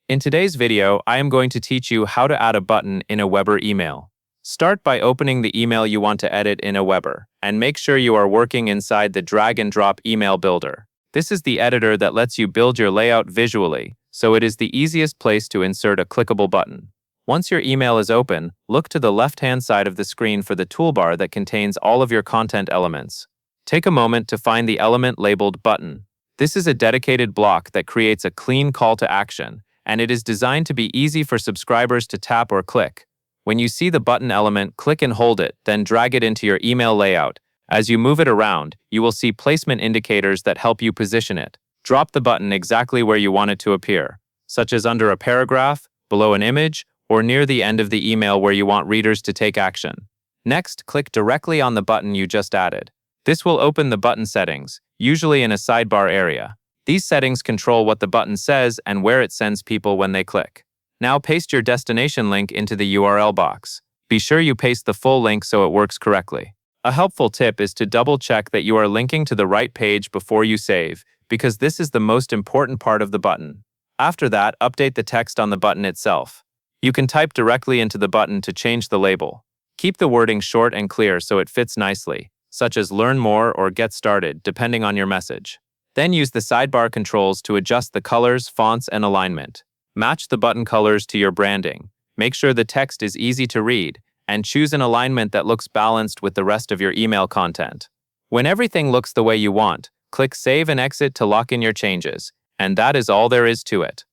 In today's video, I am going to teach you how to add a button in Aweber email. Start by opening the email you want to edit in Aweber, and make sure you are working inside the drag and drop email builder. This is the editor that lets you build your layout visually, so it is the easiest place to insert a clickable button. Once your email is open, look to the left-hand side of the screen for the toolbar that contains all of your content elements. Take a moment to find the element labeled Button. This is a dedicated block that creates a clean call to action, and it is designed to be easy for subscribers to tap or click. When you see the button element, click and hold it, then drag it into your email layout. As you move it around, you will see placement indicators that help you position it. Drop the button exactly where you want it to appear, such as under a paragraph, below an image, or near the end of the email where you want readers to take action. Next, click directly on the button you just added. This will open the button settings, usually in a sidebar area. These settings control what the button says and where it sends people when they click. Now paste your destination link into the URL box. Be sure you paste the full link so it works correctly. A helpful tip is to double-check that you are linking to the right page before you save, because this is the most important part of the button. After that, update the text on the button itself. You can type directly into the button to change the label. Keep the wording short and clear so it fits nicely, such as Learn More or Get Started, depending on your message. Then use the sidebar controls to adjust the colors, fonts, and alignment. Match the button colors to your branding. Make sure the text is easy to read, and choose an alignment that looks balanced with the rest of your email content. When everything looks the way you want, click Save and Exit to lock in your changes, and that is all there is to it.